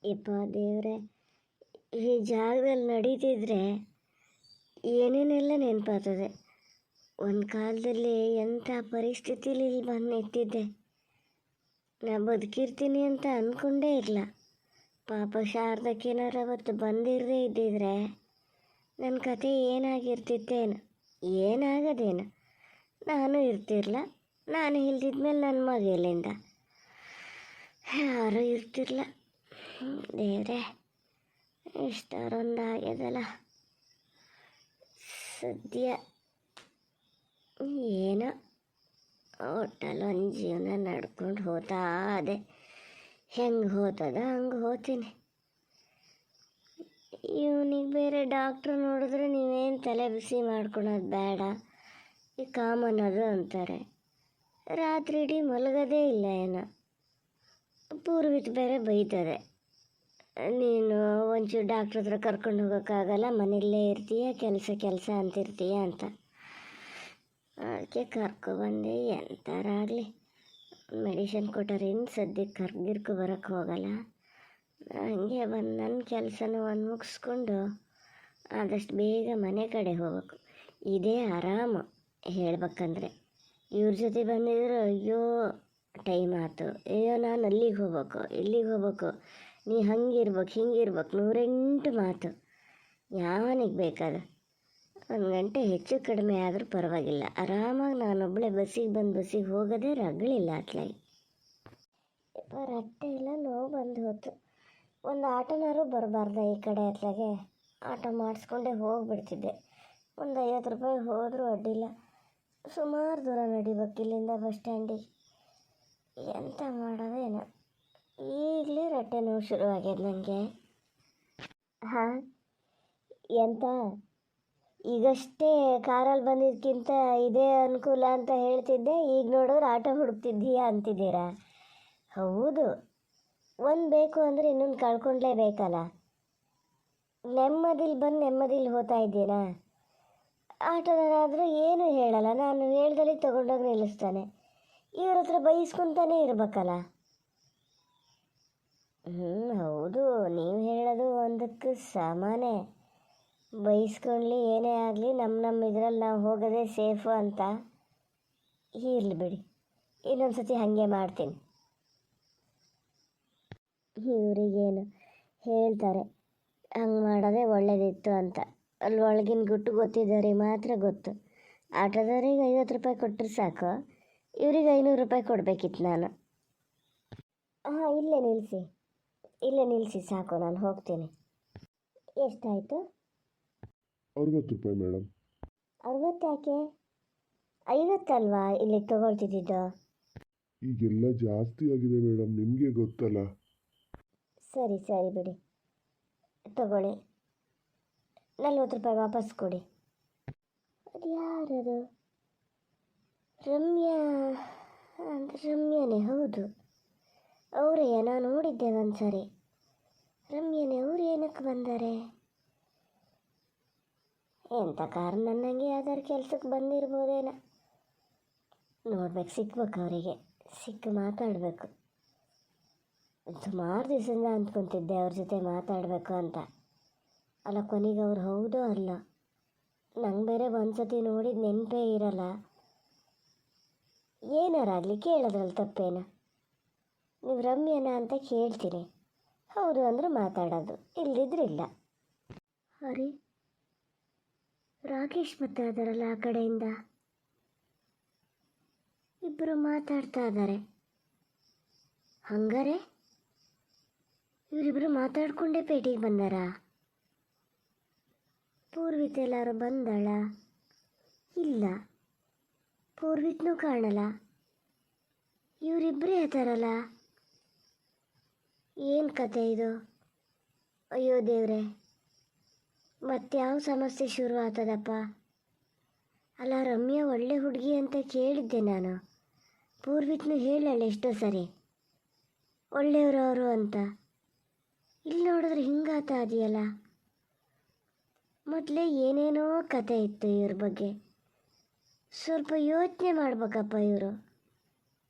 ಯಪ್ಪ ದೇವ್ರೆ, ಈ ಜಾಗದಲ್ಲಿ ನಡೀತಿದ್ರೆ ಏನೇನೆಲ್ಲ ನೆನಪಾಗ್ತದೆ. ಒಂದು ಕಾಲದಲ್ಲಿ ಎಂಥ ಪರಿಸ್ಥಿತಿಲಿ ಇಲ್ಲಿ ಬಂದು ನಿಂತಿದ್ದೆ. ನಾ ಬದುಕಿರ್ತೀನಿ ಅಂತ ಅಂದ್ಕೊಂಡೇ ಇಲ್ಲ. ಪಾಪ ಶಾರದಕ್ಕೇನಾರು ಅವತ್ತು ಬಂದಿರದೇ ಇದ್ದಿದ್ರೆ ನನ್ನ ಕತೆ ಏನಾಗಿರ್ತಿತ್ತೇನು, ಏನಾಗದೇನು. ನಾನು ಇರ್ತಿರ್ಲ, ನಾನು ಇಲ್ದಿದ್ಮೇಲೆ ನನ್ನ ಮಗ ಎಲ್ಲಿಂದ, ಯಾರೂ ಇರ್ತಿರ್ಲ. ದೇವ್ರೆ, ಇಷ್ಟರೊಂದಾಗ್ಯದಲ್ಲ. ಸದ್ಯ ಏನೋ ಒಟ್ಟಲ್ಲೊಂದು ಜೀವನ ನಡ್ಕೊಂಡು ಹೋಗ್ತಾ ಅದೇ. ಹೆಂಗೆ ಹೋಗ್ತದ ಹಂಗೆ ಹೋಗ್ತೀನಿ. ಇವನಿಗೆ ಬೇರೆ ಡಾಕ್ಟ್ರು ನೋಡಿದ್ರೆ ನೀವೇನು ತಲೆ ಬಿಸಿ ಮಾಡ್ಕೊಳೋದು ಬೇಡ, ಈ ಕಾಮನ್ ಅದು ಅಂತಾರೆ. ರಾತ್ರಿ ಇಡೀ ಮಲಗೋದೇ ಇಲ್ಲ ಏನೋ. ಪೂರ್ವಿತ್ ಬೇರೆ ಬೈತದೆ, ನೀನು ಒಂಚೂರು ಡಾಕ್ಟ್ರ್ ಹತ್ರ ಕರ್ಕೊಂಡು ಹೋಗೋಕ್ಕಾಗಲ್ಲ, ಮನೆಯಲ್ಲೇ ಇರ್ತೀಯ, ಕೆಲಸ ಅಂತಿರ್ತೀಯ ಅಂತ. ಅದಕ್ಕೆ ಕರ್ಕೊಬಂದೆ. ಎಂಥರಾಗಲಿ ಮೆಡಿಷನ್ ಕೊಟ್ಟರೆ ಇನ್ನು ಸದ್ಯಕ್ಕೆ ಕರ್ಗಿರ್ಕು ಬರೋಕ್ಕೆ ಹೋಗಲ್ಲ. ಹಂಗೆ ಬಂದು ನನ್ನ ಕೆಲಸನೂ ಒಂದು ಮುಗಿಸ್ಕೊಂಡು ಆದಷ್ಟು ಬೇಗ ಮನೆ ಕಡೆ ಹೋಗ್ಬೇಕು. ಇದೇ ಆರಾಮು ಹೇಳ್ಬೇಕಂದ್ರೆ. ಇವ್ರ ಜೊತೆ ಬಂದಿದ್ರು ಅಯ್ಯೋ ಟೈಮ್ ಆಯ್ತು, ಅಯ್ಯೋ ನಾನು ಅಲ್ಲಿಗೆ ಹೋಗ್ಬೇಕು, ಇಲ್ಲಿಗೆ ಹೋಗ್ಬೇಕು, ನೀ ಹಂಗಿರ್ಬೇಕು ಹಿಂಗಿರ್ಬೇಕು, 108 ಮಾತು. ಯಾವನಿಗೆ ಬೇಕಾದ 1 ಗಂಟೆ ಹೆಚ್ಚು ಕಡಿಮೆ ಆದರೂ ಪರವಾಗಿಲ್ಲ, ಆರಾಮಾಗಿ ನಾನೊಬ್ಬಳೆ ಬಸ್ಸಿಗೆ ಹೋಗೋದೇ ರಗಳಿಲ್ಲ. ಅತ್ಲಾಗಿ ರಟ್ಟೆ ಇಲ್ಲ, ನೋವು ಬಂದು ಹೋಯ್ತು. ಒಂದು ಆಟೋನಾರು ಬರಬಾರ್ದ ಈ ಕಡೆ ಅತ್ಲಾಗೆ. ಆಟೋ ಮಾಡಿಸ್ಕೊಂಡೇ ಹೋಗಿಬಿಡ್ತಿದ್ದೆ. ಒಂದು 50 ರೂಪಾಯಿ ಹೋದರೂ ಅಡ್ಡಿಲ್ಲ. ಸುಮಾರು ದೂರ ನಡಿಬೇಕು ಇಲ್ಲಿಂದ ಬಸ್ ಸ್ಟ್ಯಾಂಡಿಗೆ. ಎಂತ ಮಾಡೋದೇನೋ, ಈಗಲೇ ರಟ್ಟೆ ನೋವು ಶುರುವಾಗ್ಯದ ನನಗೆ. ಹಾಂ, ಎಂತ ಈಗಷ್ಟೇ ಕಾರಲ್ಲಿ ಬಂದಿದ್ದಕ್ಕಿಂತ ಇದೇ ಅನುಕೂಲ ಅಂತ ಹೇಳ್ತಿದ್ದೆ, ಈಗ ನೋಡಿದ್ರೆ ಆಟೋ ಹುಡುಕ್ತಿದ್ದೀಯಾ ಅಂತಿದ್ದೀರಾ? ಹೌದು, ಒಂದು ಬೇಕು ಅಂದರೆ ಇನ್ನೊಂದು ಕಳ್ಕೊಂಡ್ಲೇಬೇಕಲ್ಲ. ನೆಮ್ಮದಿಲಿ ಬಂದು ನೆಮ್ಮದಿಲಿ ಹೋಗ್ತಾ ಇದ್ದೀನಾ? ಆಟೋನಾದ್ರೂ ಏನೂ ಹೇಳಲ್ಲ, ನಾನು ಹೇಳ್ದಲ್ಲಿ ತೊಗೊಂಡೋಗಿ ನಿಲ್ಲಿಸ್ತಾನೆ. ಇವ್ರ ಹತ್ರ ಬೈಸ್ಕೊತಾನೇ ಇರ್ಬೇಕಲ್ಲ. ಹೌದು, ನೀವು ಹೇಳೋದು ಒಂದಕ್ಕೆ ಸಮಾನೆ. ಬೈಸ್ಕೊಳ್ಳಿ ಏನೇ ಆಗಲಿ, ನಮ್ಮ ಇದರಲ್ಲಿ ನಾವು ಹೋಗೋದೇ ಸೇಫು ಅಂತ. ಇರಲಿ ಬಿಡಿ, ಇನ್ನೊಂದು ಸತಿ ಹಾಗೆ ಮಾಡ್ತೀನಿ. ಇವರಿಗೇನು ಹೇಳ್ತಾರೆ, ಹಂಗೆ ಮಾಡೋದೇ ಒಳ್ಳೇದಿತ್ತು ಅಂತ. ಅಲ್ಲಿ ಒಳಗಿನ ಗುಟ್ಟು ಗೊತ್ತಿದ್ದವ್ರಿಗೆ ಮಾತ್ರ ಗೊತ್ತು. ಆಟೋದವ್ರಿಗೆ 50 ರೂಪಾಯಿ ಕೊಟ್ಟರೆ ಸಾಕು, ಇವ್ರಿಗೆ 500 ರೂಪಾಯಿ ಕೊಡಬೇಕಿತ್ತು ನಾನು. ಹಾಂ, ಇಲ್ಲೇ ನಿಲ್ಲಿಸಿ ಸಾಕು, ನಾನು ಹೋಗ್ತೀನಿ. ಎಷ್ಟಾಯಿತು? 60 ರೂಪಾಯಿ ಮೇಡಮ್. 60 ಯಾಕೆ? 50 ಅಲ್ವಾ ಇಲ್ಲಿಗೆ ತೊಗೊಳ್ತಿದ್ದಿದ್ದು? ಈಗೆಲ್ಲ ಜಾಸ್ತಿ ಆಗಿದೆ ಮೇಡಮ್, ನಿಮಗೆ ಗೊತ್ತಲ್ಲ. ಸರಿ ಬಿಡಿ, ತಗೊಳ್ಳಿ. 40 ರೂಪಾಯಿ ವಾಪಸ್ ಕೊಡಿ. ಅದು ಯಾರದು? ರಮ್ಯಾನೇ, ಹೌದು ಅವರೇ. ನಾನು ನೋಡಿದ್ದೆ ಒಂದು ಸರಿ. ರಮ್ಯಾನೇ, ಅವ್ರು ಏನಕ್ಕೆ ಬಂದಾರೆ? ಎಂಥ ಕಾರಣ ನನ್ನಂಗೆ ಯಾವ್ದಾರು ಕೆಲಸಕ್ಕೆ ಬಂದಿರ್ಬೋದೇನೋ. ನೋಡ್ಬೇಕು, ಸಿಕ್ಬೇಕು ಅವರಿಗೆ, ಸಿಕ್ಕು ಮಾತಾಡಬೇಕು. ಸುಮಾರು ದಿವಸದಿಂದ ಅಂದ್ಕೊತಿದ್ದೆ ಅವ್ರ ಜೊತೆ ಮಾತಾಡಬೇಕು ಅಂತ. ಅಲ್ಲ, ಕೊನೆಗೆ ಅವ್ರು ಹೌದೋ ಅಲ್ಲ. ನಂಗೆ ಬೇರೆ ಒಂದು ಸತಿ ನೋಡಿದ ನೆನಪೇ ಇರಲ್ಲ. ಏನಾರಾಗಲಿ ಕೇಳೋದ್ರಲ್ಲಿ ತಪ್ಪೇನ? ನೀವು ರಮ್ಯಾನ ಅಂತ ಕೇಳ್ತೀರಿ, ಹೌದು ಅಂದರೆ ಮಾತಾಡೋದು, ಇಲ್ಲದಿದ್ರಿಲ್ಲ. ಅರೆ, ರಾಕೇಶ್ ಮತ್ತೆ ಅದರಲ್ಲ ಆ ಕಡೆಯಿಂದ ಇಬ್ಬರು ಮಾತಾಡ್ತಾ ಇದ್ದಾರೆ. ಹಂಗಾರೆ ಇವರಿಬ್ಬರು ಮಾತಾಡ್ಕೊಂಡೇ ಪೇಟೆಗೆ ಬಂದಾರಾ? ಪೂರ್ವಿತ್ ಎಲ್ಲಾರು ಬಂದಳ? ಇಲ್ಲ, ಪೂರ್ವಿತ್ನೂ ಕಾಣಲ್ಲ. ಇವರಿಬ್ಬರೇ ಹೇಳ್ತಾರಲ್ಲ, ಏನು ಕತೆ ಇದು? ಅಯ್ಯೋ ದೇವ್ರೆ, ಮತ್ಯಾವ ಸಮಸ್ಯೆ ಶುರು ಆಗ್ತದಪ್ಪ? ಅಲ್ಲ, ರಮ್ಯಾ ಒಳ್ಳೆ ಹುಡುಗಿ ಅಂತ ಕೇಳಿದ್ದೆ ನಾನು. ಪೂರ್ವಿತ್ನು ಹೇಳಲ್ಲ ಎಷ್ಟೋ ಸರಿ ಒಳ್ಳೆಯವರು ಅವರು ಅಂತ. ಇಲ್ಲಿ ನೋಡಿದ್ರೆ ಹಿಂಗಾತ ಅದೆಯಲ್ಲ. ಮೊದಲೇ ಏನೇನೋ ಕತೆ ಇತ್ತು ಇವ್ರ ಬಗ್ಗೆ. ಸ್ವಲ್ಪ ಯೋಚನೆ ಮಾಡ್ಬೇಕಪ್ಪ ಇವರು.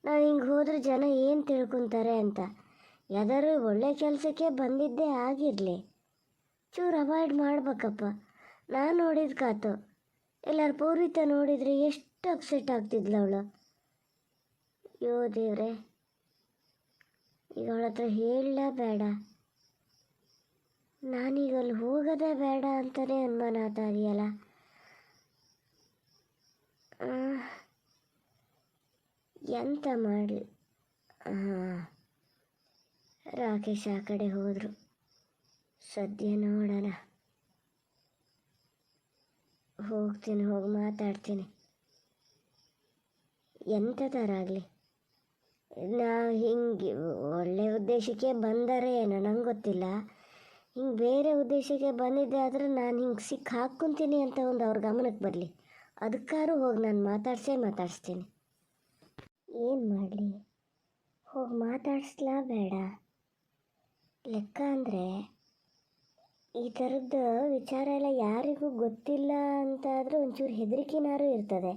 ನಾವು ಹಿಂಗೆ ಹೋದ್ರೆ ಜನ ಏನು ತಿಳ್ಕೊತಾರೆ ಅಂತ. ಯಾವ್ದಾದ್ರು ಒಳ್ಳೆ ಕೆಲಸಕ್ಕೆ ಬಂದಿದ್ದೇ ಆಗಿರಲಿ, ಚೂರು ಅವಾಯ್ಡ್ ಮಾಡ್ಬೇಕಪ್ಪ. ನಾನು ನೋಡಿದ ಕಾತು, ಎಲ್ಲಾರು ಪೂರ್ವಿತ ನೋಡಿದರೆ ಎಷ್ಟು ಅಪ್ಸೆಟ್ ಆಗ್ತಿದ್ಲು ಅವಳು. ಯೋ ದೇವ್ರೆ, ಈಗ ಅವಳ ಹತ್ರ ಹೇಳಲ ಬೇಡ, ನಾನೀಗ ಅಲ್ಲಿ ಹೋಗೋದೇ ಬೇಡ ಅಂತಲೇ ಅನುಮಾನ ಆಗ್ತಾ ಇದೆಯಲ್ಲ. ಎಂತ ಮಾಡಲಿ? ರಾಕೇಶ್ ಆ ಕಡೆ ಹೋದರು. ಸದ್ಯ ನೋಡೋಣ, ಹೋಗ್ತೀನಿ, ಹೋಗಿ ಮಾತಾಡ್ತೀನಿ. ಎಂಥ ಥರ ಆಗಲಿ, ನಾ ಹಿಂಗೆ ಒಳ್ಳೆ ಉದ್ದೇಶಕ್ಕೆ ಬಂದರೆ ಏನೋ ನಂಗೆ ಗೊತ್ತಿಲ್ಲ. ಹಿಂಗೆ ಬೇರೆ ಉದ್ದೇಶಕ್ಕೆ ಬಂದಿದ್ದೆ ಆದರೆ ನಾನು ಹಿಂಗೆ ಸಿಕ್ಕಿ ಹಾಕ್ಕೊತೀನಿ ಅಂತ ಒಂದು ಅವ್ರ ಗಮನಕ್ಕೆ ಬರಲಿ, ಅದಕ್ಕಾದ್ರೂ ಹೋಗಿ ನಾನು ಮಾತಾಡಿಸ್ತೀನಿ. ಏನು ಮಾಡಲಿ, ಹೋಗಿ ಮಾತಾಡಿಸ್ಲಾ ಬೇಡ? ಲೆಕ್ಕ ಅಂದರೆ ಈ ಥರದ್ದು ವಿಚಾರ ಎಲ್ಲ ಯಾರಿಗೂ ಗೊತ್ತಿಲ್ಲ ಅಂತಾದರೂ ಒಂಚೂರು ಹೆದರಿಕೆನಾರು ಇರ್ತದೆ.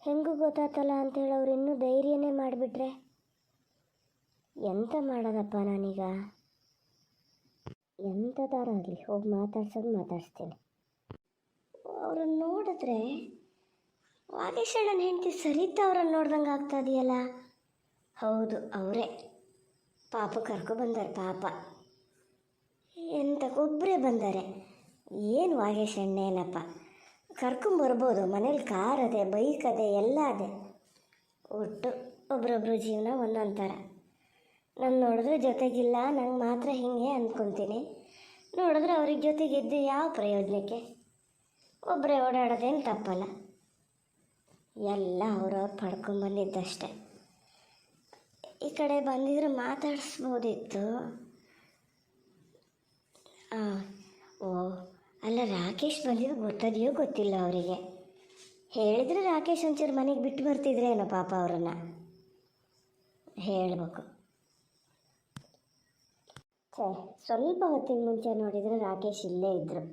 ಹೆಂಗೂ ಗೊತ್ತಾತಲ್ಲ ಅಂತೇಳಿ ಅವ್ರು ಇನ್ನೂ ಧೈರ್ಯನೇ ಮಾಡಿಬಿಟ್ರೆ ಎಂತ ಮಾಡೋದಪ್ಪ ನಾನೀಗ? ಎಂಥ ಥರ ಆಗಲಿ, ಹೋಗಿ ಮಾತಾಡ್ಸ್ತೀನಿ. ಅವ್ರನ್ನ ನೋಡಿದ್ರೆ ವಾಗೇಶಣ್ಣನ ಹೆಂಡತಿ ಸರಿತಾ ಅವ್ರನ್ನ ನೋಡ್ದಂಗೆ ಆಗ್ತಾ ಇದೆಯಲ್ಲ. ಹೌದು, ಅವರೇ. ಪಾಪ ಬಂದಾರೆ ಪಾಪ. ಎಂತಕ್ಕೊಬ್ಬರೇ ಬಂದಾರೆ. ಏನು ವಾಗೇಶಣ್ಣೇನಪ್ಪ, ಕರ್ಕೊಂಬರ್ಬೋದು, ಮನೇಲಿ ಕಾರ್ ಅದೇ, ಬೈಕ್ ಅದೇ, ಎಲ್ಲ ಅದೇ. ಒಟ್ಟು ಒಬ್ರೊಬ್ರು ಜೀವನ ಒಂದೊಂದು ಥರ. ನಾನು ನೋಡಿದ್ರೆ ಜೊತೆಗಿಲ್ಲ, ನಂಗೆ ಮಾತ್ರ ಹೀಗೆ ಅಂದ್ಕೊತೀನಿ. ನೋಡಿದ್ರೆ ಅವ್ರಿಗೆ ಜೊತೆಗಿದ್ದು ಯಾವ ಪ್ರಯೋಜನಕ್ಕೆ? ಒಬ್ಬರೇ ಓಡಾಡೋದೇನು ತಪ್ಪಲ್ಲ. ಎಲ್ಲ ಅವ್ರವ್ರು ಪಡ್ಕೊಂಬಂದಿದ್ದಷ್ಟೆ. ಈ ಕಡೆ ಬಂದಿದ್ರೆ ಮಾತಾಡಿಸ್ಬೋದಿತ್ತು. ಓ ಅಲ್ಲ, ರಾಕೇಶ್ ಬಂದಿದ್ದು ಗೊತ್ತದೆಯೋ ಗೊತ್ತಿಲ್ಲ ಅವರಿಗೆ. ಹೇಳಿದರೆ ರಾಕೇಶ್ ಒಂಚೂರು ಮನೆಗೆ ಬಿಟ್ಟು ಬರ್ತಿದ್ರೇನೋ ಪಾಪ ಅವರನ್ನು. ಹೇಳಬೇಕು. ಸ್ವಲ್ಪ ಹೊತ್ತಿಗೆ ಮುಂಚೆ ನೋಡಿದರೆ ರಾಕೇಶ್ ಇಲ್ಲೇ ಇದ್ದರು.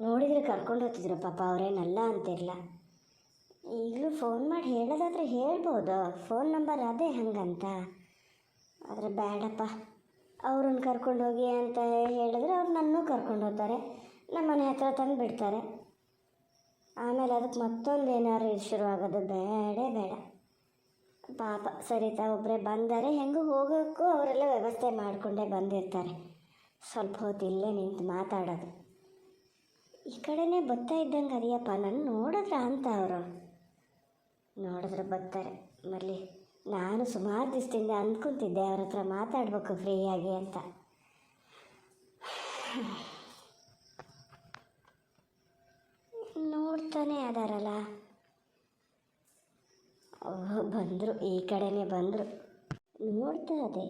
ನೋಡಿದರೆ ಕರ್ಕೊಂಡು ಹೋಗ್ತಿದ್ರು ಪಾಪ, ಅವರೇನಲ್ಲ ಅಂತಿರಲ್ಲ. ಈಗಲೂ ಫೋನ್ ಮಾಡಿ ಹೇಳೋದಾದರೆ ಹೇಳ್ಬೋದು, ಫೋನ್ ನಂಬರ್ ಅದೇ ಹಂಗಂತ. ಆದರೆ ಬೇಡಪ್ಪ, ಅವ್ರನ್ನ ಕರ್ಕೊಂಡು ಹೋಗಿ ಅಂತ ಹೇಳಿದ್ರೆ ಅವ್ರು ನನ್ನೂ ಕರ್ಕೊಂಡು ಹೋಗ್ತಾರೆ, ನಮ್ಮ ಮನೆ ಹತ್ರ ತಂದು ಬಿಡ್ತಾರೆ. ಆಮೇಲೆ ಅದಕ್ಕೆ ಮತ್ತೊಂದು ಏನಾದ್ರು ಶುರುವಾಗೋದು ಬೇಡ. ಪಾಪ ಸರಿತಾ ಒಬ್ಬರೇ ಬಂದರೆ ಹೆಂಗೂ ಹೋಗೋಕ್ಕೂ ಅವರೆಲ್ಲ ವ್ಯವಸ್ಥೆ ಮಾಡಿಕೊಂಡೇ ಬಂದಿರ್ತಾರೆ. ಸ್ವಲ್ಪ ಹೊತ್ತು ಇಲ್ಲೇ ನಿಂತು ಮಾತಾಡೋದು. ಈ ಕಡೆನೇ ಬರ್ತಾ ಇದ್ದಂಗೆ ಅದೆಯಪ್ಪ, ನಾನು ನೋಡಿದ್ರ ಅಂತ ಅವರು ನೋಡಿದ್ರೆ ಬರ್ತಾರೆ. ಮರಲಿ, ನಾನು ಸುಮಾರು ದಿವಸದಿಂದ ಅಂದ್ಕೊತಿದ್ದೆ ಅವ್ರ ಹತ್ರ ಮಾತಾಡಬೇಕು ಫ್ರೀಯಾಗಿ ಅಂತ. ನೋಡ್ತಾನೆ ಅದಾರಲ್ಲ. ಬಂದರು, ಈ ಕಡೆನೇ ಬಂದರು. ನೋಡ್ತಾ ಅದೇ,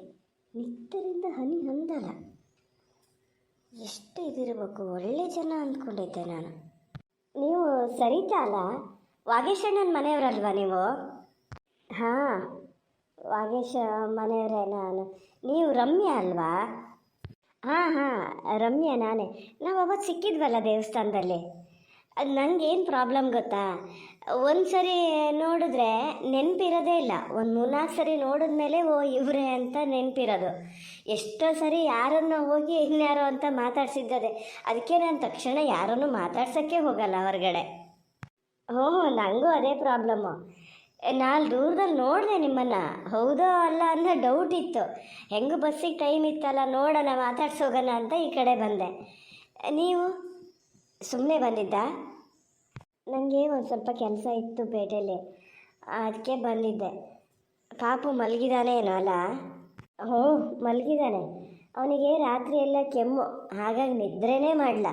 ನಿತ್ತರಿಂದ ಹನಿ ಹಂದಲ್ಲ. ಎಷ್ಟು ಇದಿರಬೇಕು, ಒಳ್ಳೆ ಜನ ಅಂದ್ಕೊಂಡಿದ್ದೆ ನಾನು. ನೀವು ಸರಿತಾ ಅಲ್ಲ? ವಾಗೇಶಣ್ಣನ ಮನೆಯವರಲ್ವಾ ನೀವು? ಹಾಂ, ವಾಗೇಶ ಮನೆಯವರೇ ನಾನು. ನೀವು ರಮ್ಯಾ ಅಲ್ವಾ? ಹಾಂ, ರಮ್ಯಾ ನಾನೇ. ನಾವು ಅವತ್ತು ಸಿಕ್ಕಿದ್ವಲ್ಲ ದೇವಸ್ಥಾನದಲ್ಲಿ. ಅದು ನನಗೇನು ಪ್ರಾಬ್ಲಮ್ ಗೊತ್ತಾ, ಒಂದು ಸರಿ ನೋಡಿದ್ರೆ ನೆನಪಿರೋದೇ ಇಲ್ಲ. ಒಂದು 3-4 ಸರಿ ನೋಡಿದ್ಮೇಲೆ ಓ ಇವರೇ ಅಂತ ನೆನಪಿರೋದು. ಎಷ್ಟೋ ಸರಿ ಯಾರನ್ನು ಹೋಗಿ ಇನ್ಯಾರೋ ಅಂತ ಮಾತಾಡ್ಸಿದ್ದದೆ. ಅದಕ್ಕೆ ನಾನು ತಕ್ಷಣ ಯಾರನ್ನು ಮಾತಾಡ್ಸೋಕ್ಕೆ ಹೋಗಲ್ಲ ಹೊರಗಡೆ. ನನಗೂ ಅದೇ ಪ್ರಾಬ್ಲಮ್ಮು. ನಾನು ದೂರದಲ್ಲಿ ನೋಡಿದೆ ನಿಮ್ಮನ್ನು, ಹೌದೋ ಅಲ್ಲ ಅನ್ನೋ ಡೌಟ್ ಇತ್ತು. ಹೆಂಗೂ ಬಸ್ಸಿಗೆ ಟೈಮ್ ಇತ್ತಲ್ಲ, ನೋಡೋಣ ಮಾತಾಡ್ಸೋಗೋಣ ಅಂತ ಈ ಕಡೆ ಬಂದೆ. ನೀವು ಸುಮ್ಮನೆ ಬಂದಿದ್ದಾ? ನನಗೆ ಒಂದು ಸ್ವಲ್ಪ ಕೆಲಸ ಇತ್ತು ಪೇಟೆಯಲ್ಲಿ, ಅದಕ್ಕೆ ಬಂದಿದ್ದೆ. ಪಾಪು ಮಲಗಿದಾನೆ ಏನೋ ಅಲ್ಲ? ಮಲಗಿದ್ದಾನೆ. ಅವನಿಗೆ ರಾತ್ರಿ ಎಲ್ಲ ಕೆಮ್ಮು, ಹಾಗಾಗಿ ನಿದ್ರೆನೇ ಮಾಡಲ.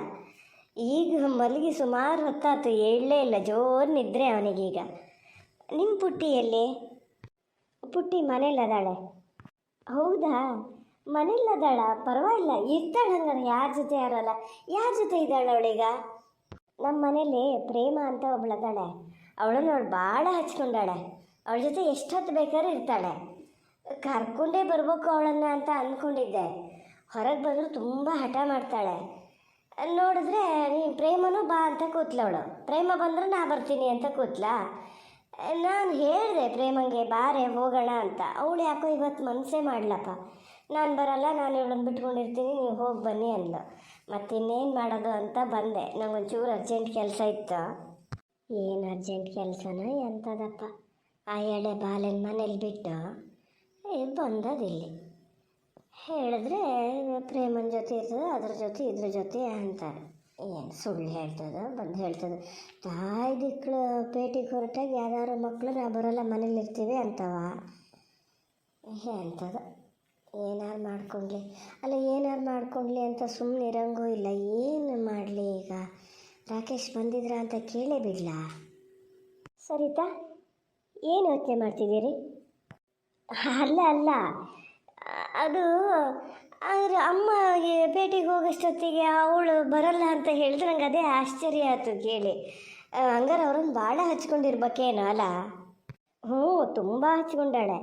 ಈಗ ಮಲಗಿ ಸುಮಾರು ಹೊತ್ತಾಯ್ತು, ಏಳಲೇ ಇಲ್ಲ, ಜೋರು ನಿದ್ರೆ ಅವನಿಗೀಗ. ನಿಮ್ಮ ಪುಟ್ಟಿ ಎಲ್ಲಿ? ಪುಟ್ಟಿ ಮನೇಲದಾಳೆ. ಹೌದಾ, ಮನೇಲದಾಳ? ಪರವಾಗಿಲ್ಲ, ಇರ್ತಾಳೆ ಹಂಗಾರೆ. ಯಾರ ಜೊತೆ ಯಾರಲ್ಲ, ಯಾರ ಜೊತೆ ಇದ್ದಾಳೆ ಅವಳೀಗ? ನಮ್ಮ ಮನೇಲಿ ಪ್ರೇಮ ಅಂತ ಒಬ್ಳದಾಳೆ, ಅವಳನ್ನು ಅವಳು ಭಾಳ ಹಚ್ಕೊಂಡಾಳೆ. ಅವಳ ಜೊತೆ ಎಷ್ಟೊತ್ತು ಬೇಕಾದ್ರೂ ಇರ್ತಾಳೆ. ಕರ್ಕೊಂಡೇ ಬರ್ಬೇಕು ಅವಳನ್ನು ಅಂತ ಅಂದ್ಕೊಂಡಿದ್ದೆ. ಹೊರಗೆ ಬಂದರೂ ತುಂಬ ಹಠ ಮಾಡ್ತಾಳೆ. ನೋಡಿದ್ರೆ ನೀನು ಪ್ರೇಮನೂ ಬಾ ಅಂತ ಕೂತ್ಲವಳು. ಪ್ರೇಮ ಬಂದರೆ ನಾ ಬರ್ತೀನಿ ಅಂತ ಕೂತ್ಲಾ. ನಾನು ಹೇಳಿದೆ ಪ್ರೇಮಂಗೆ ಬಾರೆ ಹೋಗೋಣ ಅಂತ. ಅವಳು ಯಾಕೋ ಇವತ್ತು ಮನಸ್ಸೇ ಮಾಡಲಪ್ಪ. ನಾನು ಬರಲ್ಲ, ನಾನು ಇವಳನ್ನು ಬಿಟ್ಕೊಂಡಿರ್ತೀನಿ, ನೀವು ಹೋಗಿ ಬನ್ನಿ ಅಂದ್ಲು. ಮತ್ತು ಇನ್ನೇನು ಮಾಡೋದು ಅಂತ ಬಂದೆ. ನಂಗೊಂಚೂರು ಅರ್ಜೆಂಟ್ ಕೆಲಸ ಇತ್ತು. ಏನು ಅರ್ಜೆಂಟ್ ಕೆಲಸನ ಎಂಥದಪ್ಪ, ಆ ಎಳೆ ಬಾಲೆನ ಮನೇಲಿ ಬಿಟ್ಟು ಬಂದದಿಲ್ಲಿ. ಹೇಳಿದ್ರೆ ಪ್ರೇಮನ ಜೊತೆ ಇರ್ತದೆ, ಅದ್ರ ಜೊತೆ ಇದ್ರ ಜೊತೆ ಅಂತಾರೆ. ಏನು ಸುಳ್ಳು ಹೇಳ್ತದೆ, ಬಂದು ಹೇಳ್ತದೆ. ತಾಯಿ ದಿಕ್ಕಳು ಪೇಟೆಗೆ ಹೊರಟಾಗ ಯಾವ್ದಾರು ಮಕ್ಕಳು ನಾವು ಬರೋಲ್ಲ ಮನೇಲಿ ಇರ್ತೀವಿ ಅಂತವ. ಎಂಥದ ಏನಾರು ಮಾಡ್ಕೊಂಡ್ಲಿ, ಅಲ್ಲ ಏನಾರು ಮಾಡ್ಕೊಂಡ್ಲಿ ಅಂತ ಸುಮ್ಮನೆ ಇರೋಂಗೂ ಇಲ್ಲ. ಏನು ಮಾಡಲಿ ಈಗ? ರಾಕೇಶ್ ಬಂದಿದ್ರ ಅಂತ ಕೇಳೇ ಬಿಡ್ಲಾ? ಸರಿತಾ, ಏನು ಯೋಚನೆ ಮಾಡ್ತಿದ್ದೀರಿ? ಅಲ್ಲ ಅದು ಆದರೆ ಅಮ್ಮ ಪೇಟೆಗೆ ಹೋಗೋಷ್ಟೊತ್ತಿಗೆ ಅವಳು ಬರಲ್ಲ ಅಂತ ಹೇಳಿದ್ರೆ ನಂಗೆ ಅದೇ ಆಶ್ಚರ್ಯ ಆಯ್ತು ಕೇಳಿ. ಹಂಗಾರೆ ಅವ್ರನ್ನ ಭಾಳ ಹಚ್ಕೊಂಡಿರ್ಬೇಕೇನೋ ಅಲ್ಲ? ಹ್ಞೂ, ತುಂಬ ಹಚ್ಕೊಂಡಾಳೆ.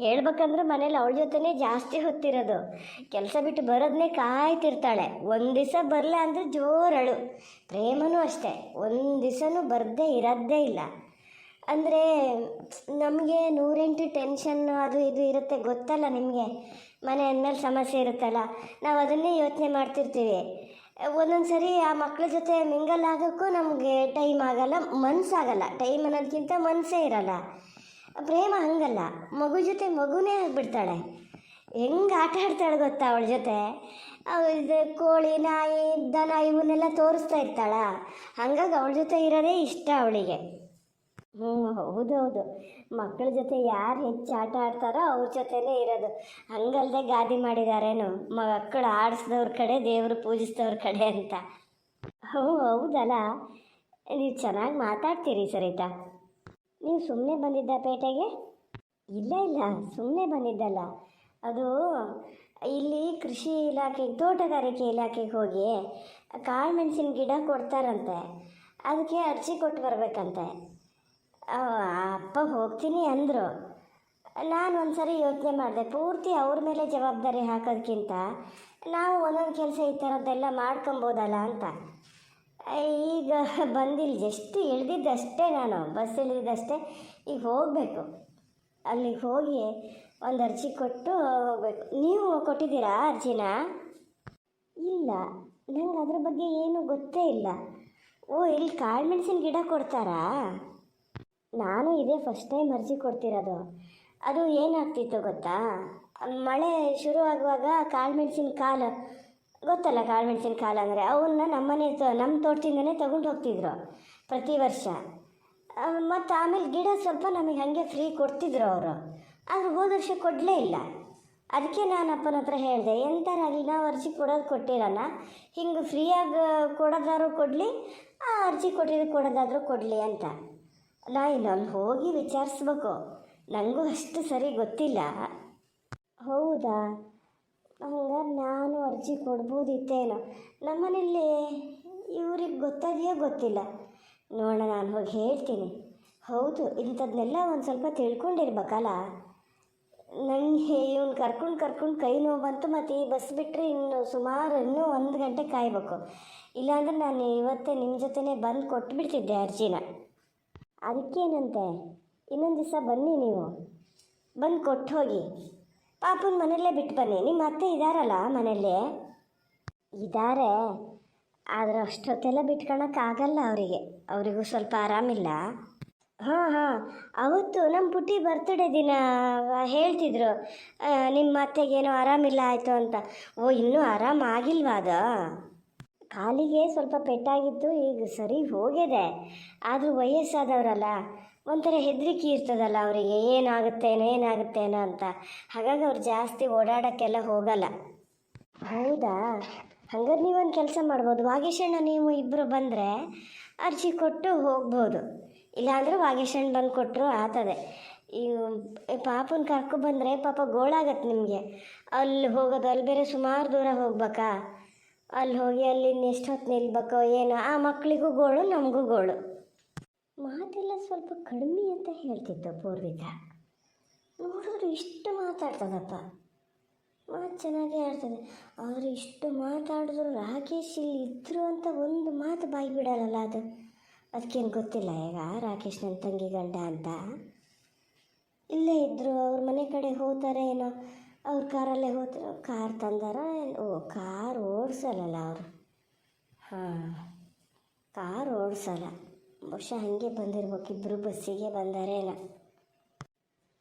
ಹೇಳ್ಬೇಕಂದ್ರೆ ಮನೇಲಿ ಅವಳ ಜೊತೆನೇ ಜಾಸ್ತಿ ಹೊತ್ತಿರೋದು. ಕೆಲಸ ಬಿಟ್ಟು ಬರೋದನ್ನೇ ಕಾಯ್ತಿರ್ತಾಳೆ. ಒಂದು ದಿವಸ ಬರಲ್ಲ ಅಂದರೆ ಜೋರಳು. ಪ್ರೇಮನೂ ಅಷ್ಟೇ, ಒಂದು ದಿವಸನೂ ಬರದೇ ಇರೋದೇ ಇಲ್ಲ. ಅಂದರೆ ನಮಗೆ 108 ಟೆನ್ಷನ್ನು ಅದು ಇದು ಇರುತ್ತೆ, ಗೊತ್ತಲ್ಲ ನಿಮಗೆ. ಮನೆ ಅಂದಮೇಲೆ ಸಮಸ್ಯೆ ಇರುತ್ತಲ್ಲ, ನಾವು ಅದನ್ನೇ ಯೋಚನೆ ಮಾಡ್ತಿರ್ತೀವಿ. ಒಂದೊಂದು ಸರಿ ಆ ಮಕ್ಕಳ ಜೊತೆ ಮಿಂಗಲ್ ಆಗೋಕ್ಕೂ ನಮಗೆ ಟೈಮ್ ಆಗಲ್ಲ, ಮನಸ್ಸಾಗಲ್ಲ. ಟೈಮ್ ಅನ್ನೋದಕ್ಕಿಂತ ಮನಸ್ಸೇ ಇರಲ್ಲ. ಪ್ರೇಮ ಹಂಗಲ್ಲ, ಮಗು ಜೊತೆ ಮಗುನೇ ಆಗಿಬಿಡ್ತಾಳೆ. ಹೆಂಗೆ ಆಟ ಆಡ್ತಾಳೆ ಗೊತ್ತಾ ಅವಳ ಜೊತೆ? ಇದು ಕೋಳಿ, ನಾಯಿ, ದನ ಇವನ್ನೆಲ್ಲ ತೋರಿಸ್ತಾ ಇರ್ತಾಳ. ಹಾಗಾಗಿ ಅವಳ ಜೊತೆ ಇರೋದೇ ಇಷ್ಟ ಅವಳಿಗೆ. ಹೌದೌದು, ಮಕ್ಕಳ ಜೊತೆ ಯಾರು ಹೆಚ್ಚು ಆಟ ಆಡ್ತಾರೋ ಅವ್ರ ಜೊತೆನೇ ಇರೋದು. ಹಂಗಲ್ಲದೆ ಗಾದೆ ಮಾಡಿದಾರೇನು, ಮಕ್ಕಳು ಆಡಿಸ್ದವ್ರ ಕಡೆ ದೇವರು ಪೂಜಿಸಿದವ್ರ ಕಡೆ ಅಂತ. ಹೌದಲ್ಲ, ನೀವು ಚೆನ್ನಾಗಿ ಮಾತಾಡ್ತೀರಿ ಸರಿತಾ. ನೀವು ಸುಮ್ಮನೆ ಬಂದಿದ್ದ ಪೇಟೆಗೆ? ಇಲ್ಲ ಸುಮ್ಮನೆ ಬಂದಿದ್ದಲ್ಲ. ಅದು ಇಲ್ಲಿ ಕೃಷಿ ಇಲಾಖೆಗೆ, ತೋಟಗಾರಿಕೆ ಇಲಾಖೆಗೆ ಹೋಗಿ ಕಾಳು ಮೆಣಸಿನ ಗಿಡ ಕೊಡ್ತಾರಂತೆ. ಅದಕ್ಕೆ ಅರ್ಜಿ ಕೊಟ್ಟು ಬರಬೇಕಂತೆ. ಅಪ್ಪ ಹೋಗ್ತೀನಿ ಅಂದರು. ನಾನು ಒಂದು ಸರಿ ಯೋಚನೆ ಮಾಡಿದೆ, ಪೂರ್ತಿ ಅವ್ರ ಮೇಲೆ ಜವಾಬ್ದಾರಿ ಹಾಕೋದಕ್ಕಿಂತ ನಾವು ಒಂದೊಂದು ಕೆಲಸ ಈ ಥರದ್ದೆಲ್ಲ ಮಾಡ್ಕೊಬೋದಲ್ಲ ಅಂತ. ಈಗ ಬಂದಿಲ್ಲ, ಜಸ್ಟ್ ಇಳಿದಿದ್ದಷ್ಟೇ, ನಾನು ಬಸ್ ಇಳಿದಿದ್ದಷ್ಟೇ. ಈಗ ಹೋಗಬೇಕು, ಅಲ್ಲಿಗೆ ಹೋಗಿ ಒಂದು ಅರ್ಜಿ ಕೊಟ್ಟು ಹೋಗಬೇಕು. ನೀವು ಕೊಟ್ಟಿದ್ದೀರಾ ಅರ್ಜಿನ? ಇಲ್ಲ, ನಂಗೆ ಅದ್ರ ಬಗ್ಗೆ ಏನೂ ಗೊತ್ತೇ ಇಲ್ಲ. ಓ, ಇಲ್ಲಿ ಕಾಳು ಮೆಣಸಿನ ಗಿಡ ಕೊಡ್ತಾರಾ? ನಾನು ಇದೇ ಫಸ್ಟ್ ಟೈಮ್ ಅರ್ಜಿ ಕೊಡ್ತಿರೋದು. ಅದು ಏನಾಗ್ತಿತ್ತು ಗೊತ್ತಾ, ಮಳೆ ಶುರು ಆಗುವಾಗ ಕಾಳು ಮೆಣಸಿನ ಕಾಲು ಗೊತ್ತಲ್ಲ, ಕಾಳು ಮೆಣಸಿನ ಕಾಲು ಅಂದರೆ ಅವನ್ನ ನಮ್ಮ ತೋಟದಿಂದನೇ ತೊಗೊಂಡು ಹೋಗ್ತಿದ್ರು ಪ್ರತಿ ವರ್ಷ. ಮತ್ತು ಆಮೇಲೆ ಗಿಡ ಸ್ವಲ್ಪ ನಮಗೆ ಹಾಗೆ ಫ್ರೀ ಕೊಡ್ತಿದ್ರು ಅವರು. ಆದರೆ ಹೋದ ವರ್ಷ ಕೊಡಲೇ ಇಲ್ಲ. ಅದಕ್ಕೆ ನಾನು ಅಪ್ಪನ ಹತ್ರ ಹೇಳಿದೆ, ಎಂಥರಾಗಲಿ ನಾವು ಅರ್ಜಿ ಕೊಡೋದು ಕೊಟ್ಟಿರೋಣ, ಹಿಂಗೆ ಫ್ರೀಯಾಗಿ ಕೊಡೋದಾದ್ರೂ ಕೊಡಲಿ, ಆ ಅರ್ಜಿ ಕೊಡೋದಾದರೂ ಕೊಡಲಿ ಅಂತ. ನಾನು ಹೋಗಿ ವಿಚಾರಿಸ್ಬೇಕು, ನನಗೂ ಅಷ್ಟು ಸರಿ ಗೊತ್ತಿಲ್ಲ. ಹೌದಾ? ಹಂಗಾರೆ ನಾನು ಅರ್ಜಿ ಕೊಡ್ಬೋದಿತ್ತೇನೋ. ನಮ್ಮನೇಲಿ ಇವ್ರಿಗೆ ಗೊತ್ತಾದೆಯೋ ಗೊತ್ತಿಲ್ಲ, ನೋಡೋಣ, ನಾನು ಹೋಗಿ ಹೇಳ್ತೀನಿ. ಹೌದು, ಇಂಥದ್ದನ್ನೆಲ್ಲ ಒಂದು ಸ್ವಲ್ಪ ತಿಳ್ಕೊಂಡಿರ್ಬೇಕಲ್ಲ. ನನಗೆ ಇವನು ಕರ್ಕೊಂಡು ಕೈ ನೋವು ಬಂತು. ಮತ್ತು ಈ ಬಸ್ ಬಿಟ್ಟರೆ ಇನ್ನೂ 1 ಗಂಟೆ ಕಾಯಬೇಕು. ಇಲ್ಲಾಂದ್ರೆ ನಾನು ಇವತ್ತೇ ನಿಮ್ಮ ಜೊತೆನೇ ಬಂದು ಕೊಟ್ಬಿಡ್ತಿದ್ದೆ ಅರ್ಜಿನ. ಅದಕ್ಕೇನಂತೆ, ಇನ್ನೊಂದು ದಿವಸ ಬನ್ನಿ, ನೀವು ಬಂದು ಕೊಟ್ಟು ಹೋಗಿ. ಪಾಪನ ಮನೆಯಲ್ಲೇ ಬಿಟ್ಟು ಬನ್ನಿ. ನಿಮ್ಮ ಅತ್ತೆ ಇದ್ದಾರಲ್ಲ ಮನೆಯಲ್ಲೇ? ಇದ್ದಾರೆ, ಆದರೆ ಅಷ್ಟೊತ್ತೆಲ್ಲ ಬಿಟ್ಕೊಳಕ್ಕಾಗಲ್ಲ ಅವರಿಗೂ ಸ್ವಲ್ಪ ಆರಾಮಿಲ್ಲ. ಹಾಂ, ಅವತ್ತು ನಮ್ಮ ಪುಟ್ಟಿ ಬರ್ತ್ಡೇ ದಿನ ಹೇಳ್ತಿದ್ರು ನಿಮ್ಮ ಅತ್ತೆಗೇನೋ ಆರಾಮಿಲ್ಲ ಆಯಿತು ಅಂತ. ಓ, ಇನ್ನೂ ಆರಾಮಾಗಿಲ್ವಾ ಅದು? ಕಾಲಿಗೆ ಸ್ವಲ್ಪ ಪೆಟ್ಟಾಗಿತ್ತು, ಈಗ ಸರಿ ಹೋಗಿದೆ. ಆದರೂ ವಯಸ್ಸಾದವರಲ್ಲ, ಒಂಥರ ಹೆದರಿಕೆ ಇರ್ತದಲ್ಲ ಅವರಿಗೆ, ಏನಾಗುತ್ತೇನೋ ಅಂತ. ಹಾಗಾಗಿ ಅವ್ರು ಜಾಸ್ತಿ ಓಡಾಡೋಕ್ಕೆಲ್ಲ ಹೋಗಲ್ಲ. ಹೌದಾ? ಹಂಗಾರೆ ನೀವೊಂದು ಕೆಲಸ ಮಾಡ್ಬೋದು, ವಾಗೇಶಣ್ಣ ನೀವು ಇಬ್ಬರು ಬಂದರೆ ಅರ್ಜಿ ಕೊಟ್ಟು ಹೋಗ್ಬೋದು. ಇಲ್ಲಾಂದರೆ ವಾಗೇಶಣ್ಣ ಬಂದು ಕೊಟ್ಟರು ಆಗ್ತದೆ. ಈ ಪಾಪನ ಕರ್ಕೊಬಂದರೆ ಪಾಪ ಗೋಳಾಗತ್ತೆ ನಿಮಗೆ. ಅಲ್ಲಿ ಹೋಗೋದು, ಅಲ್ಲಿ ಬೇರೆ ಸುಮಾರು ದೂರ ಹೋಗ್ಬೇಕಾ, ಅಲ್ಲಿ ಹೋಗಿ ಅಲ್ಲಿ ಎಷ್ಟು ಹೊತ್ತು ನಿಲ್ಬೇಕೋ ಏನೋ. ಆ ಮಕ್ಕಳಿಗೂ ಗೋಳು, ನಮಗೂ ಗೋಳು. ಮಾತೆಲ್ಲ ಸ್ವಲ್ಪ ಕಡಿಮೆ ಅಂತ ಹೇಳ್ತಿದ್ದ ಪೂರ್ವಿಕ. ನೋಡಿದ್ರೆ ಇಷ್ಟು ಮಾತಾಡ್ತದಪ್ಪ, ಮಾತು ಚೆನ್ನಾಗೇ ಆಡ್ತದೆ. ಆದರೆ ಇಷ್ಟು ಮಾತಾಡಿದ್ರು ರಾಕೇಶ್ ಇಲ್ಲಿ ಇದ್ರು ಅಂತ ಒಂದು ಮಾತು ಬಾಯಿ ಬಿಡಲ್ಲ ಅದು. ಅದಕ್ಕೇನು ಗೊತ್ತಿಲ್ಲ ಈಗ ರಾಕೇಶ್ ನನ್ನ ತಂಗಿ ಗಂಡ ಅಂತ. ಇಲ್ಲೇ ಇದ್ದರು, ಅವ್ರ ಮನೆ ಕಡೆ ಹೋಗ್ತಾರೆ ಏನೋ, ಅವ್ರ ಕಾರಲ್ಲೇ ಹೋಗ್ತಾರೆ. ಕಾರ್ ತಂದಾರ? ಓ, ಕಾರ್ ಓಡಿಸಲ್ಲ ಅವರು. ಹಾಂ, ಕಾರ್ ಓಡಿಸಲ್ಲ. ಬಹುಶಃ ಹಾಗೆ ಬಂದಿರ್ಬೇಕು, ಇಬ್ಬರು ಬಸ್ಸಿಗೆ ಬಂದಾರೇನೋ.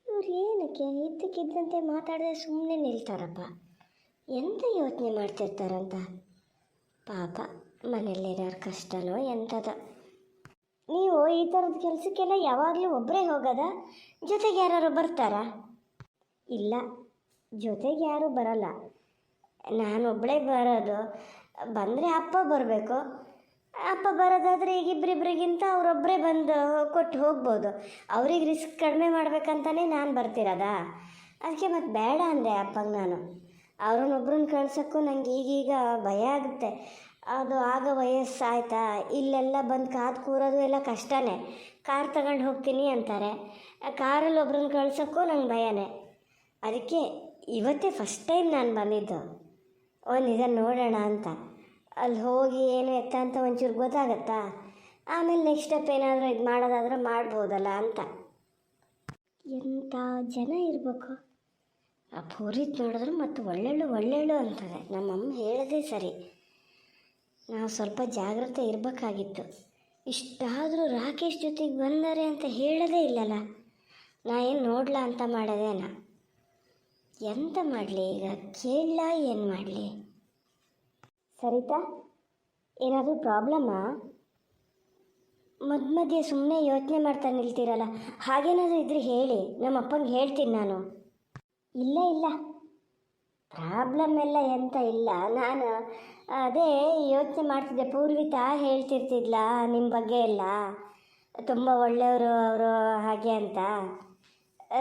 ಇವ್ರು ಏನಕ್ಕೆ ಇದ್ದಕ್ಕಿದ್ದಂತೆ ಮಾತಾಡದೆ ಸುಮ್ಮನೆ ನಿಲ್ತಾರಪ್ಪ? ಎಂತ ಯೋಚನೆ ಮಾಡ್ತಿರ್ತಾರಂತ ಪಾಪ. ಮನೆಯಲ್ಲಿರೋರ ಕಷ್ಟನೋ ಎಂಥದೋ. ನೀವು ಈ ಥರದ ಕೆಲಸಕ್ಕೆಲ್ಲ ಯಾವಾಗಲೂ ಒಬ್ಬರೇ ಹೋಗೋದಾ, ಜೊತೆಗೆ ಯಾರು ಬರ್ತಾರಾ? ಇಲ್ಲ, ಜೊತೆಗೆ ಯಾರೂ ಬರಲ್ಲ, ನಾನೊಬ್ಬಳೇ ಬರೋದು. ಬಂದರೆ ಅಪ್ಪ ಬರಬೇಕು. ಅಪ್ಪ ಬರೋದಾದರೆ ಈಗ ಇಬ್ಬರಿಬ್ರಿಗಿಂತ ಅವರೊಬ್ಬರೇ ಬಂದು ಕೊಟ್ಟು ಹೋಗ್ಬೋದು. ಅವ್ರಿಗೆ ರಿಸ್ಕ್ ಕಡಿಮೆ ಮಾಡ್ಬೇಕಂತಲೇ ನಾನು ಬರ್ತಿರೋದಾ. ಅದಕ್ಕೆ ಮತ್ತೆ ಬೇಡ ಅಂದೆ ಅಪ್ಪಗೆ ನಾನು. ಅವ್ರನ್ನೊಬ್ರನ್ನ ಕಳ್ಸೋಕ್ಕೂ ನನಗೆ ಈಗೀಗ ಭಯ ಆಗುತ್ತೆ. ಅದು ಆಗ ವಯಸ್ಸಾಯ್ತಾ, ಇಲ್ಲೆಲ್ಲ ಬಂದು ಕಾದು ಕೂರೋದು ಎಲ್ಲ ಕಷ್ಟನೇ. ಕಾರ್ ತಗೊಂಡು ಹೋಗ್ತೀನಿ ಅಂತಾರೆ, ಕಾರಲ್ಲಿ ಒಬ್ರನ್ನ ಕಳ್ಸೋಕ್ಕೂ ನಂಗೆ ಭಯನೇ. ಅದಕ್ಕೆ ಇವತ್ತೇ ಫಸ್ಟ್ ಟೈಮ್ ನಾನು ಬಂದಿದ್ದು. ಇದನ್ನು ನೋಡೋಣ ಅಂತ. ಅಲ್ಲಿ ಹೋಗಿ ಏನು ಎತ್ತ ಅಂತ ಒಂಚೂರು ಗೊತ್ತಾಗತ್ತಾ, ಆಮೇಲೆ ನೆಕ್ಸ್ಟ್ ಸ್ಟೆಪ್ ಏನಾದರೂ ಇದು ಮಾಡೋದಾದ್ರೆ ಮಾಡ್ಬೋದಲ್ಲ ಅಂತ. ಎಂಥ ಜನ ಇರಬೇಕು. ಆ ಪೂರಿತ್ ನೋಡಿದ್ರು ಮತ್ತು ಒಳ್ಳೆಳು ಅಂತದೆ. ನಮ್ಮಮ್ಮ ಹೇಳೋದೇ ಸರಿ, ನಾವು ಸ್ವಲ್ಪ ಜಾಗ್ರತೆ ಇರಬೇಕಾಗಿತ್ತು. ಇಷ್ಟಾದರೂ ರಾಕೇಶ್ ಜೊತೆಗೆ ಬಂದರೆ ಅಂತ ಹೇಳೋದೇ ಇಲ್ಲಲ್ಲ. ನಾ ಏನು ನೋಡ್ಲಾ ಅಂತ ಮಾಡೋದೇನ? ಎಂತ ಮಾಡಲಿ ಈಗ, ಕೇಳಲ್ಲ ಏನು ಮಾಡಲಿ? ಸರಿತಾ, ಏನಾದರೂ ಪ್ರಾಬ್ಲಮ್ಮಾ? ಮಧ್ಯೆ ಸುಮ್ಮನೆ ಯೋಚನೆ ಮಾಡ್ತಾ ನಿಲ್ತೀರಲ್ಲ, ಹಾಗೇನಾದರೂ ಇದ್ರೆ ಹೇಳಿ, ನಮ್ಮ ಅಪ್ಪಂಗೆ ಹೇಳ್ತೀನಿ ನಾನು. ಇಲ್ಲ, ಪ್ರಾಬ್ಲಮ್ ಎಲ್ಲ ಎಂತ ಇಲ್ಲ. ನಾನು ಅದೇ ಯೋಚನೆ ಮಾಡ್ತಿದ್ದೆ, ಪೂರ್ವಿತಾ ಹೇಳ್ತಿರ್ತಿದ್ಲ ನಿಮ್ಮ ಬಗ್ಗೆ ಎಲ್ಲ, ತುಂಬ ಒಳ್ಳೆಯವರು ಅವರು ಹಾಗೆ ಅಂತ.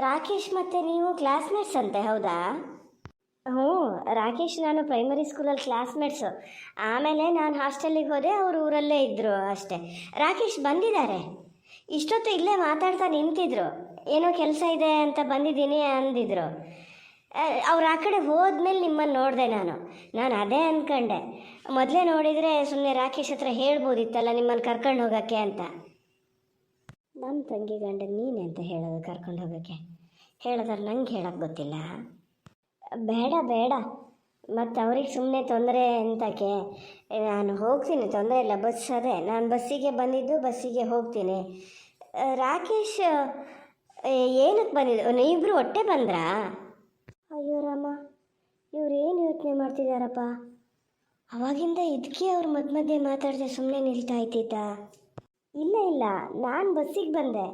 ರಾಕೇಶ್ ಮತ್ತು ನೀವು ಕ್ಲಾಸ್ಮೇಟ್ಸ್ ಅಂತೆ, ಹೌದಾ? ಹ್ಞೂ, ರಾಕೇಶ್ ನಾನು ಪ್ರೈಮರಿ ಸ್ಕೂಲಲ್ಲಿ ಕ್ಲಾಸ್ಮೇಟ್ಸು. ಆಮೇಲೆ ನಾನು ಹಾಸ್ಟೆಲಿಗೆ ಹೋದೆ, ಅವರು ಊರಲ್ಲೇ ಇದ್ದರು ಅಷ್ಟೇ. ರಾಕೇಶ್ ಬಂದಿದ್ದಾರೆ, ಇಷ್ಟೊತ್ತು ಇಲ್ಲೇ ಮಾತಾಡ್ತಾ ನಿಂತಿದ್ರು. ಏನೋ ಕೆಲಸ ಇದೆ ಅಂತ ಬಂದಿದ್ದೀನಿ ಅಂದಿದ್ರು. ಅವ್ರು ಆ ಕಡೆ ಹೋದ್ಮೇಲೆ ನಿಮ್ಮನ್ನು ನೋಡಿದೆ ನಾನು ಅದೇ ಅಂದ್ಕೊಂಡೆ. ಮೊದಲೇ ನೋಡಿದರೆ ಸುಮ್ಮನೆ ರಾಕೇಶ್ ಹತ್ರ ಹೇಳ್ಬೋದಿತ್ತಲ್ಲ ನಿಮ್ಮನ್ನು ಕರ್ಕೊಂಡು ಹೋಗೋಕ್ಕೆ ಅಂತ. ನಮ್ಮ ತಂಗಿ ಗಂಡ ನೀನೆ ಅಂತ ಹೇಳೋದು ಕರ್ಕೊಂಡು ಹೋಗೋಕ್ಕೆ? ಹೇಳಿದ್ರೆ ನಂಗೆ ಹೇಳೋಕ್ಕೆ ಗೊತ್ತಿಲ್ಲ. ಬೇಡ, ಮತ್ತು ಅವ್ರಿಗೆ ಸುಮ್ಮನೆ ತೊಂದರೆ ಅಂತಕ್ಕೆ. ನಾನು ಹೋಗ್ತೀನಿ, ತೊಂದರೆ ಇಲ್ಲ. ಬಸ್ ಅದೇ, ನಾನು ಬಸ್ಸಿಗೆ ಬಂದಿದ್ದು, ಬಸ್ಸಿಗೆ ಹೋಗ್ತೀನಿ. ರಾಕೇಶ್ ಏನಕ್ಕೆ ಬಂದಿದ್ದು? ನೀವಿಬ್ಬರು ಒಟ್ಟೆ ಬಂದ್ರಾ? ಅಯ್ಯೋ ರಾಮ, ಇವ್ರು ಏನು ಯೋಚನೆ ಮಾಡ್ತಿದ್ದಾರಪ್ಪ? ಅವಾಗಿಂದ ಇದಕ್ಕೆ ಅವ್ರು ಮಧ್ಯೆ ಮಾತಾಡಿದೆ ಸುಮ್ಮನೆ ನಿಲ್ತಾ ಇದ್ದಿದ್ದ? ಇಲ್ಲ, ನಾನು ಬಸ್ಸಿಗೆ ಬಂದೆ.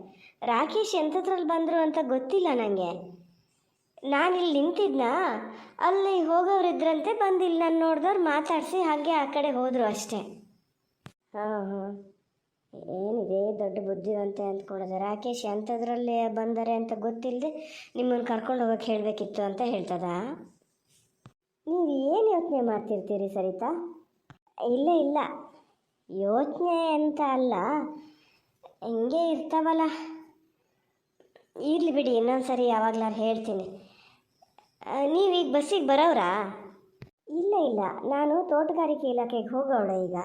ರಾಕೇಶ್ ಎಂಥದ್ರಲ್ಲಿ ಬಂದರು ಅಂತ ಗೊತ್ತಿಲ್ಲ ನನಗೆ. ನಾನಿಲ್ಲಿ ನಿಂತಿದ್ನಾ, ಅಲ್ಲಿ ಹೋಗೋರಿದ್ರಂತೆ, ಬಂದಿಲ್ಲ ನಾನು ನೋಡಿದವ್ರು ಮಾತಾಡಿಸಿ ಹಾಗೆ ಆ ಕಡೆ ಹೋದರು ಅಷ್ಟೇ. ಹಾಂ, ಏನಿದೆ ದೊಡ್ಡ ಬುದ್ಧಿವಂತೆ ಅಂದ್ಕೊಳ್ಳೋದು. ರಾಕೇಶ್ ಎಂಥದ್ರಲ್ಲಿ ಬಂದರೆ ಅಂತ ಗೊತ್ತಿಲ್ಲದೆ ನಿಮ್ಮನ್ನು ಕರ್ಕೊಂಡು ಹೋಗೋಕ್ಕೆ ಹೇಳಬೇಕಿತ್ತು ಅಂತ ಹೇಳ್ತದ? ನೀವು ಏನು ಯೋಚನೆ ಮಾಡ್ತಿರ್ತೀರಿ ಸರಿತಾ? ಇಲ್ಲ, ಯೋಚನೆ ಅಂತ ಅಲ್ಲ, ಹಿಂಗೆ ಇರ್ತಾವಲ್ಲ. ಇರಲಿ ಬಿಡಿ, ಇನ್ನೊಂದು ಸರಿ ಯಾವಾಗಲಾರು ಹೇಳ್ತೀನಿ. ನೀವೀಗ ಬಸ್ಸಿಗೆ ಬರೋವ್ರಾ? ಇಲ್ಲ, ನಾನು ತೋಟಗಾರಿಕೆ ಇಲಾಖೆಗೆ ಹೋಗೋವಳೆ ಈಗ.